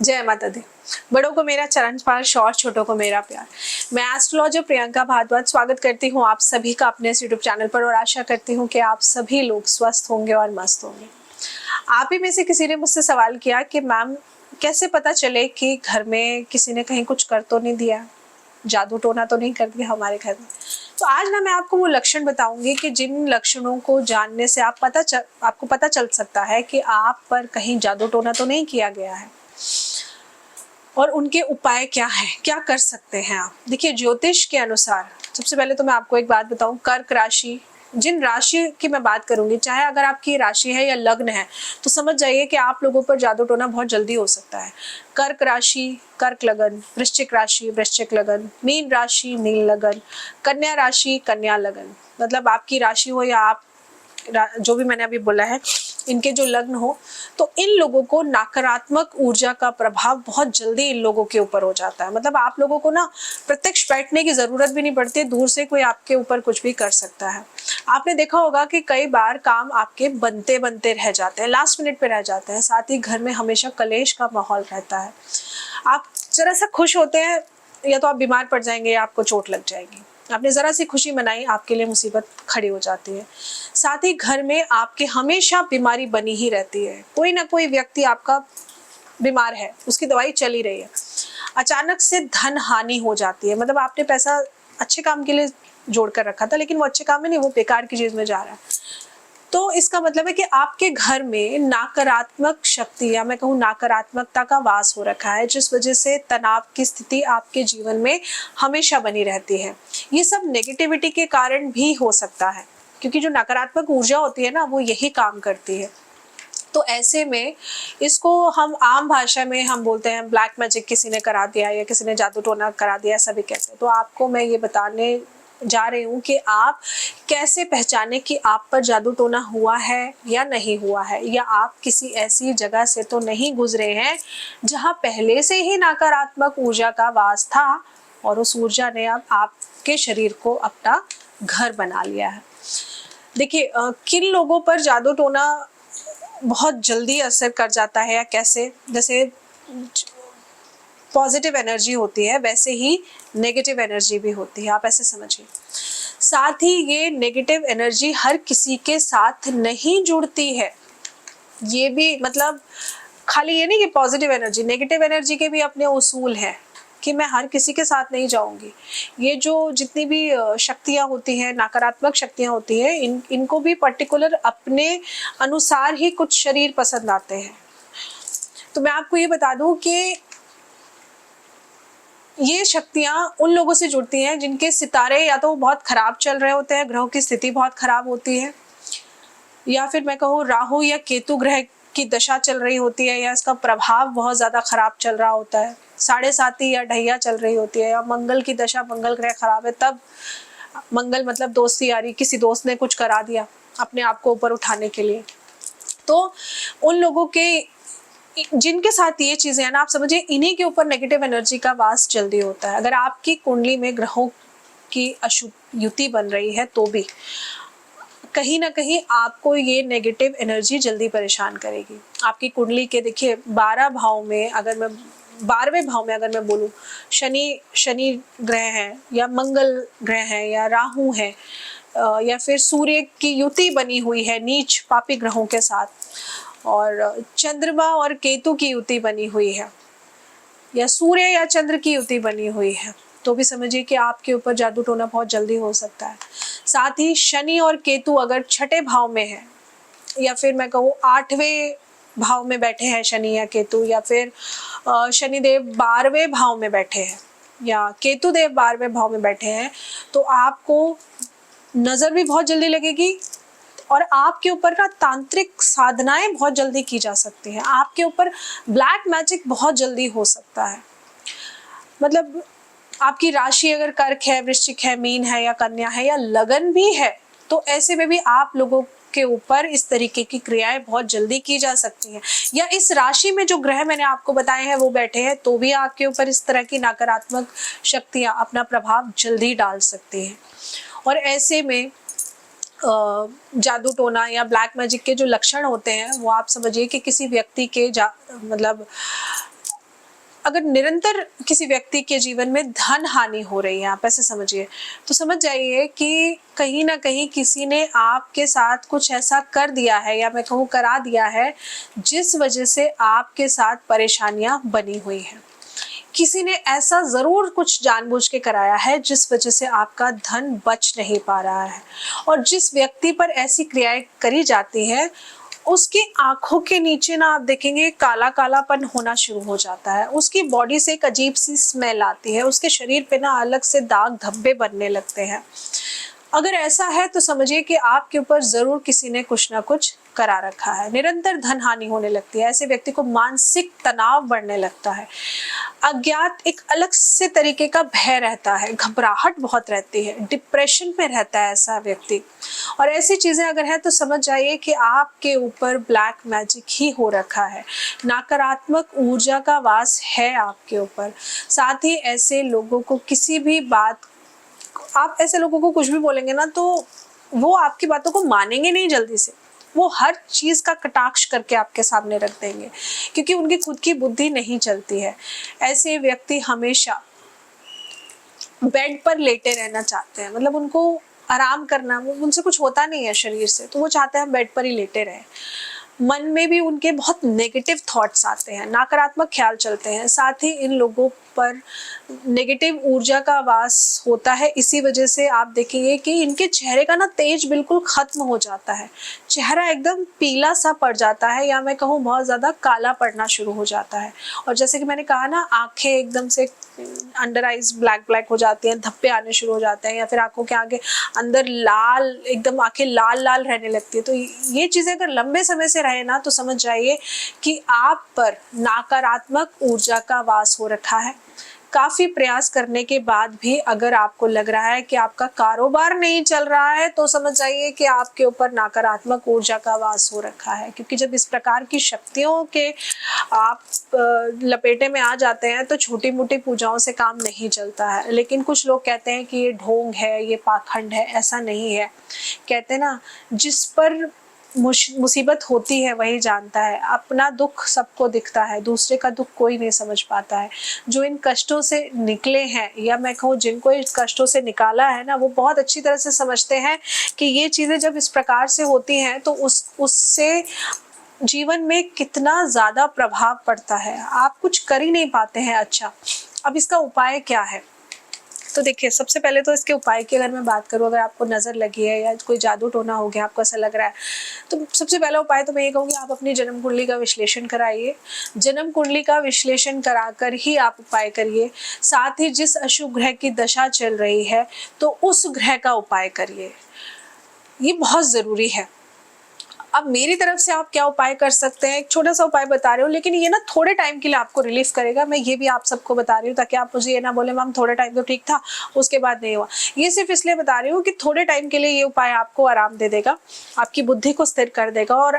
जय माता दी। बड़ों को मेरा चरण स्पर्श और छोटों को मेरा प्यार। मैं एस्ट्रोलॉजर प्रियंका भारद्वाज स्वागत करती हूँ आप सभी का अपने यूट्यूब चैनल पर और आशा करती हूँ कि आप सभी लोग स्वस्थ होंगे और मस्त होंगे। आप ही में से किसी ने मुझसे सवाल किया कि मैम कैसे पता चले कि घर में किसी ने कहीं कुछ कर तो नहीं दिया, जादू टोना तो नहीं कर दिया हमारे घर में। तो आज ना मैं आपको वो लक्षण बताऊंगी कि जिन लक्षणों को जानने से आपको पता चल सकता है कि आप पर कहीं जादू टोना तो नहीं किया गया है और उनके उपाय क्या है, क्या कर सकते हैं आप। देखिए, ज्योतिष के अनुसार सबसे पहले तो मैं आपको एक बात बताऊं, कर्क राशि, जिन राशि की मैं बात करूंगी, चाहे अगर आपकी राशि है या लग्न है तो समझ जाइए कि आप लोगों पर जादू टोना बहुत जल्दी हो सकता है। कर्क राशि कर्क लगन, वृश्चिक राशि वृश्चिक लगन, मीन राशि मीन लगन, कन्या राशि कन्या लगन, मतलब आपकी राशि हो या आप जो भी मैंने अभी बोला है इनके जो लग्न हो, तो इन लोगों को नकारात्मक ऊर्जा का प्रभाव बहुत जल्दी इन लोगों के ऊपर हो जाता है। मतलब आप लोगों को ना प्रत्यक्ष बैठने की जरूरत भी नहीं पड़ती, दूर से कोई आपके ऊपर कुछ भी कर सकता है। आपने देखा होगा कि कई बार काम आपके बनते बनते रह जाते हैं, लास्ट मिनट पे रह जाते हैं। साथ ही घर में हमेशा कलेश का माहौल रहता है। आप जरा सा खुश होते हैं या तो आप बीमार पड़ जाएंगे या आपको चोट लग जाएगी। आपने जरा सी खुशी मनाई, आपके लिए मुसीबत खड़ी हो जाती है। साथ ही घर में आपके हमेशा बीमारी बनी ही रहती है, कोई ना कोई व्यक्ति आपका बीमार है, उसकी दवाई चल ही रही है। अचानक से धन हानि हो जाती है, मतलब आपने पैसा अच्छे काम के लिए जोड़ कर रखा था लेकिन वो अच्छे काम में नहीं, वो बेकार की चीज में जा रहा है। तो इसका मतलब है कि आपके घर में नकारात्मक शक्ति या मैं कहूँ नकारात्मकता का वास हो रखा है, जिस वजह से तनाव की स्थिति आपके जीवन में हमेशा बनी रहती है। ये सब नेगेटिविटी के कारण भी हो सकता है, क्योंकि जो नकारात्मक ऊर्जा होती है ना, वो यही काम करती है। तो ऐसे में इसको हम आम भाषा में हम बोलते हैं ब्लैक मैजिक किसी ने करा दिया या किसी ने जादू टोना करा दिया, ऐसा भी कहते हैं। तो आपको मैं ये बताने जा रही हूँ कि आप कैसे पहचाने कि आप पर जादू टोना हुआ है या नहीं हुआ है, या आप किसी ऐसी जगह से तो नहीं गुजरे हैं जहाँ पहले से ही नकारात्मक ऊर्जा का वास था और उस ऊर्जा ने अब आपके शरीर को अपना घर बना लिया है। देखिए, किन लोगों पर जादू टोना बहुत जल्दी असर कर जाता है या कैसे, जैसे पॉजिटिव एनर्जी होती है वैसे ही नेगेटिव एनर्जी भी होती है, आप ऐसे समझिए। साथ ही ये नेगेटिव एनर्जी हर किसी के साथ नहीं जुड़ती है। ये भी मतलब खाली ये नहीं कि पॉजिटिव एनर्जी, नेगेटिव एनर्जी के भी अपने उसूल हैं कि मैं हर किसी के साथ नहीं जाऊंगी। ये जो जितनी भी शक्तियां होती हैं, नकारात्मक शक्तियां होती हैं, इनको भी पर्टिकुलर अपने अनुसार ही कुछ शरीर पसंद आते हैं। तो मैं आपको ये बता दूं कि ये शक्तियां उन लोगों से जुड़ती हैं जिनके सितारे या तो बहुत खराब चल रहे होते हैं, ग्रहों की स्थिति बहुत खराब होती है, या फिर मैं कहूँ राहु या केतु ग्रह की दशा चल रही होती है, या इसका प्रभाव बहुत ज्यादा खराब चल रहा होता है, 7.5 या ढैया चल रही होती है, या मंगल की दशा, मंगल ग्रह खराब है, तब मंगल मतलब दोस्ती यारी, किसी दोस्त ने कुछ करा दिया अपने आप को ऊपर उठाने के लिए। तो उन लोगों के जिनके साथ ये चीजें हैं ना, आप समझिए इन्हीं के ऊपर नेगेटिव एनर्जी का वास जल्दी होता है। अगर आपकी कुंडली में ग्रहों की अशुभ युति बन रही है तो भी कहीं ना कहीं आपको ये नेगेटिव एनर्जी जल्दी परेशान करेगी। आपकी कुंडली के देखिए 12 भाव में, अगर मैं 12वें भाव में अगर मैं बोलूँ, शनि ग्रह है या मंगल ग्रह है या राहु है, या फिर सूर्य की युति बनी हुई है नीच पापी ग्रहों के साथ, और चंद्रमा और केतु की युति बनी हुई है, या सूर्य या चंद्र की युति बनी हुई है, तो भी समझिए कि आपके ऊपर जादू टोना बहुत जल्दी हो सकता है। साथ ही शनि और केतु अगर 6ठे भाव में है, या फिर मैं कहूँ 8वें भाव में बैठे हैं शनि या केतु, या फिर शनिदेव 12वें भाव में बैठे हैं या केतु देव 12वें भाव में बैठे हैं, तो आपको नजर भी बहुत जल्दी लगेगी और आपके ऊपर ना तांत्रिक साधनाएं बहुत जल्दी की जा सकती हैं। आपके ऊपर ब्लैक मैजिक बहुत जल्दी हो सकता है। मतलब आपकी राशि अगर कर्क है, वृश्चिक है, मीन है या कन्या है या लगन भी है, तो ऐसे में भी आप लोगों के ऊपर इस तरीके की क्रियाएं बहुत जल्दी की जा सकती हैं। या इस राशि में जो ग्रह मैंने आपको बताए हैं वो बैठे हैं, तो भी आपके ऊपर इस तरह की नकारात्मक शक्तियां अपना प्रभाव जल्दी डाल सकती हैं। और ऐसे में जादू टोना या ब्लैक मैजिक के जो लक्षण होते हैं वो आप समझिए कि किसी व्यक्ति के मतलब अगर निरंतर किसी व्यक्ति के जीवन में धन हानि हो रही है, आप ऐसे समझिए, तो समझ जाइए कि कहीं ना कहीं किसी ने आपके साथ कुछ ऐसा कर दिया है, या मैं कहूँ करा दिया है, जिस वजह से आपके साथ परेशानियां बनी हुई हैं। किसी ने ऐसा जरूर कुछ जानबूझ के कराया है जिस वजह से आपका धन बच नहीं पा रहा है। और जिस व्यक्ति पर ऐसी क्रियाएं करी जाती हैं, उसकी आंखों के नीचे ना आप देखेंगे काला कालापन होना शुरू हो जाता है, उसकी बॉडी से एक अजीब सी स्मेल आती है, उसके शरीर पे ना अलग से दाग धब्बे बनने लगते हैं। अगर ऐसा है तो समझिए कि आपके ऊपर जरूर किसी ने कुछ ना कुछ करा रखा है। निरंतर धन हानि होने लगती है, ऐसे व्यक्ति को मानसिक तनाव बढ़ने लगता है, अज्ञात एक अलग से तरीके का भय रहता है, घबराहट बहुत रहती है, डिप्रेशन में रहता है ऐसा व्यक्ति। और ऐसी चीजें अगर है तो समझ जाइए कि आपके ऊपर ब्लैक मैजिक ही हो रखा है, नकारात्मक ऊर्जा का वास है आपके ऊपर। साथ ही ऐसे लोगों को किसी भी बात, आप ऐसे लोगों को कुछ भी बोलेंगे ना तो वो आपकी बातों को मानेंगे नहीं जल्दी से, वो हर चीज का कटाक्ष करके आपके सामने रख देंगे, क्योंकि उनकी खुद की बुद्धि नहीं चलती है। ऐसे व्यक्ति हमेशा बेड पर लेटे रहना चाहते हैं, मतलब उनको आराम करना, उनसे कुछ होता नहीं है शरीर से, तो वो चाहते हैं बेड पर ही लेटे रहें। मन में भी उनके बहुत नेगेटिव थॉट्स आते हैं, नकारात्मक ख्याल चलते हैं। साथ ही इन लोगों पर नेगेटिव ऊर्जा का वास होता है, इसी वजह से आप देखेंगे कि इनके चेहरे का ना तेज बिल्कुल खत्म हो जाता है, चेहरा एकदम पीला सा पड़ जाता है, या मैं कहूँ बहुत ज़्यादा काला पड़ना शुरू हो जाता है। और जैसे कि मैंने कहा ना, आंखें एकदम से अंडर आइज ब्लैक ब्लैक हो जाती हैं, धब्बे आने शुरू हो जाते हैं, या फिर आंखों के आगे अंदर लाल, एकदम आंखें लाल लाल रहने लगती है। तो ये चीज़ें अगर लंबे समय से रहे ना तो समझ जाइए कि आप पर नकारात्मक ऊर्जा का वास हो रखा है। काफी प्रयास करने के बाद भी अगर आपको लग रहा है कि आपका कारोबार नहीं चल रहा है तो समझ जाइए कि आपके ऊपर नकारात्मक ऊर्जा का वास हो रखा है। क्योंकि जब इस प्रकार की शक्तियों के आप लपेटे में आ जाते हैं तो छोटी मोटी पूजाओं से काम नहीं चलता है। लेकिन कुछ लोग कहते हैं कि ये ढोंग है, ये पाखंड है, ऐसा नहीं है। कहते हैं ना, जिस पर मुसीबत होती है वही जानता है। अपना दुख सबको दिखता है, दूसरे का दुख कोई नहीं समझ पाता है। जो इन कष्टों से निकले हैं, या मैं कहूँ जिनको इन कष्टों से निकाला है ना, वो बहुत अच्छी तरह से समझते हैं कि ये चीज़ें जब इस प्रकार से होती हैं तो उससे जीवन में कितना ज़्यादा प्रभाव पड़ता है, आप कुछ कर ही नहीं पाते हैं। अच्छा, अब इसका उपाय क्या है? तो देखिए, सबसे पहले तो इसके उपाय की अगर मैं बात करूँ, अगर आपको नज़र लगी है या कोई जादू टोना हो गया, आपको ऐसा लग रहा है, तो सबसे पहला उपाय तो मैं ये कहूँगी, आप अपनी जन्म कुंडली का विश्लेषण कराइए। जन्म कुंडली का विश्लेषण कराकर ही आप उपाय करिए। साथ ही जिस अशुभ ग्रह की दशा चल रही है तो उस ग्रह का उपाय करिए, ये बहुत ज़रूरी है। अब मेरी तरफ से आप क्या उपाय कर सकते हैं, एक छोटा सा उपाय बता रही हूँ, लेकिन ये ना थोड़े टाइम के लिए आपको रिलीफ करेगा। मैं ये भी आप सबको बता रही हूँ ताकि आप मुझे ये ना बोले मैम थोड़े टाइम तो ठीक था, उसके बाद नहीं हुआ। ये सिर्फ इसलिए बता रही हूँ कि थोड़े टाइम के लिए ये उपाय आपको आराम दे देगा, आपकी बुद्धि को स्थिर कर देगा। और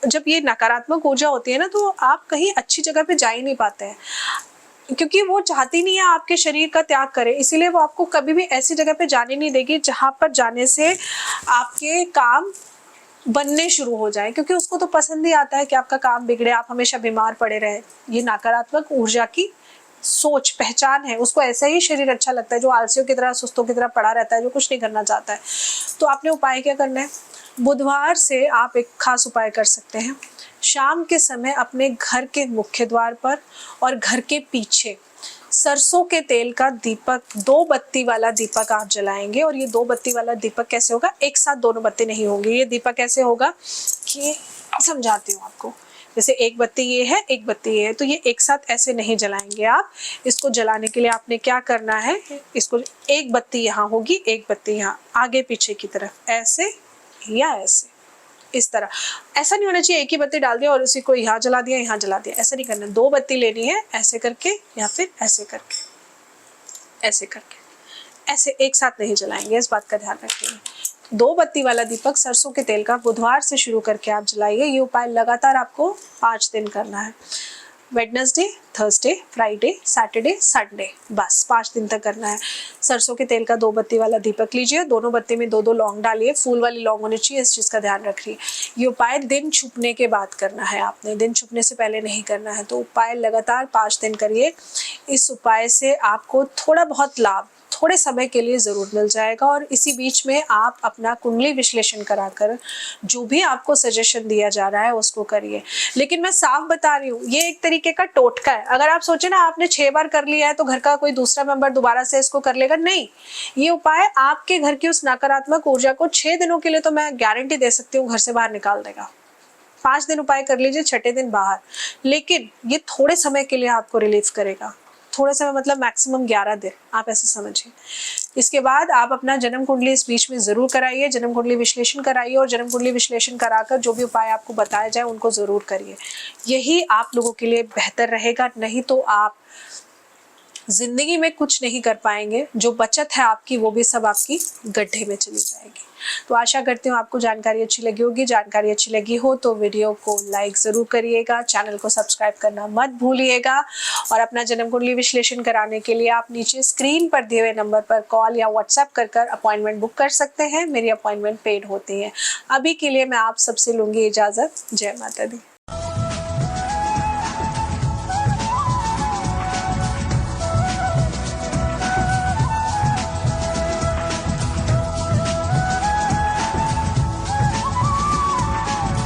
जब ये नकारात्मक ऊर्जा होती है ना, तो आप कहीं अच्छी जगह पे जा ही नहीं पाते हैं, क्योंकि वो चाहती नहीं है आपके शरीर का त्याग करे। इसीलिए वो आपको कभी भी ऐसी जगह पे जाने नहीं देगी जहाँ पर जाने से आपके काम बनने शुरू हो जाए, क्योंकि उसको तो पसंद ही आता है कि आपका काम बिगड़े, आप हमेशा बीमार पड़े रहे। ये नकारात्मक ऊर्जा की सोच पहचान है, उसको ऐसा ही शरीर अच्छा लगता है जो आलसियों की तरह, सुस्तों की तरह पड़ा रहता है, जो कुछ नहीं करना चाहता है। तो आपने उपाय क्या करना है, बुधवार से आप एक खास उपाय कर सकते हैं। शाम के समय अपने घर के मुख्य द्वार पर और घर के पीछे सरसों के तेल का दीपक, 2 बत्ती वाला दीपक आप जलाएंगे। और ये 2 बत्ती वाला दीपक कैसे होगा, एक साथ दोनों बत्ती नहीं होंगी। ये दीपक कैसे होगा कि समझाती हूँ आपको। जैसे एक बत्ती ये है, एक बत्ती ये है, तो ये एक साथ ऐसे नहीं जलाएंगे आप। इसको जलाने के लिए आपने क्या करना है, इसको एक बत्ती यहाँ होगी, एक बत्ती यहाँ, आगे पीछे की तरफ, ऐसे या ऐसे, इस तरह। ऐसा नहीं होना चाहिए एक ही बत्ती डाल दिया और उसी को यहाँ जला दिया, यहाँ जला दिया, ऐसा नहीं करना। 2 बत्ती लेनी है, ऐसे करके या फिर ऐसे करके, ऐसे करके, ऐसे एक साथ नहीं जलाएंगे, इस बात का ध्यान रखिए। 2 बत्ती वाला दीपक सरसों के तेल का बुधवार से शुरू करके आप जलाइए। ये उपाय लगातार आपको 5 दिन करना है। Wednesday, Thursday, Friday, Saturday, Sunday, बस 5 दिन तक करना है। सरसों के तेल का 2 बत्ती वाला दीपक लीजिए, दोनों बत्ती में 2-2 लौंग डालिए, फूल वाली लौंग होनी चाहिए, इस चीज़ का ध्यान रखिए। ये उपाय दिन छुपने के बाद करना है आपने, दिन छुपने से पहले नहीं करना है। तो उपाय लगातार 5 दिन करिए। इस उपाय से आपको थोड़ा बहुत लाभ थोड़े समय के लिए ज़रूर मिल जाएगा और इसी बीच में आप अपना कुंडली विश्लेषण कराकर जो भी आपको सजेशन दिया जा रहा है उसको करिए। लेकिन मैं साफ बता रही हूँ, ये एक तरीके का टोटका है। अगर आप सोचे ना आपने 6 बार कर लिया है तो घर का कोई दूसरा मेंबर दोबारा से इसको कर लेगा, नहीं। ये उपाय आपके घर की उस नकारात्मक ऊर्जा को 6 दिनों के लिए तो मैं गारंटी दे सकती हूँ घर से बाहर निकाल देगा। 5 दिन उपाय कर लीजिए, 6ठे दिन बाहर। लेकिन ये थोड़े समय के लिए आपको रिलीफ करेगा। थोड़े समय मतलब मैक्सिमम 11 दिन, आप ऐसे समझिए। इसके बाद आप अपना जन्म कुंडली इस बीच में जरूर कराइए, जन्म कुंडली विश्लेषण कराइए और जन्म कुंडली विश्लेषण कराकर जो भी उपाय आपको बताया जाए उनको जरूर करिए। यही आप लोगों के लिए बेहतर रहेगा, नहीं तो आप जिंदगी में कुछ नहीं कर पाएंगे। जो बचत है आपकी वो भी सब आपकी गड्ढे में चली जाएगी। तो आशा करती हूँ आपको जानकारी अच्छी लगी होगी। जानकारी अच्छी लगी हो तो वीडियो को लाइक ज़रूर करिएगा, चैनल को सब्सक्राइब करना मत भूलिएगा और अपना जन्म कुंडली विश्लेषण कराने के लिए आप नीचे स्क्रीन पर दिए हुए नंबर पर कॉल या व्हाट्सएप कर अपॉइंटमेंट बुक कर सकते हैं। मेरी अपॉइंटमेंट पेड होती है। अभी के लिए मैं आप सबसे लूँगी इजाज़त। जय माता दी।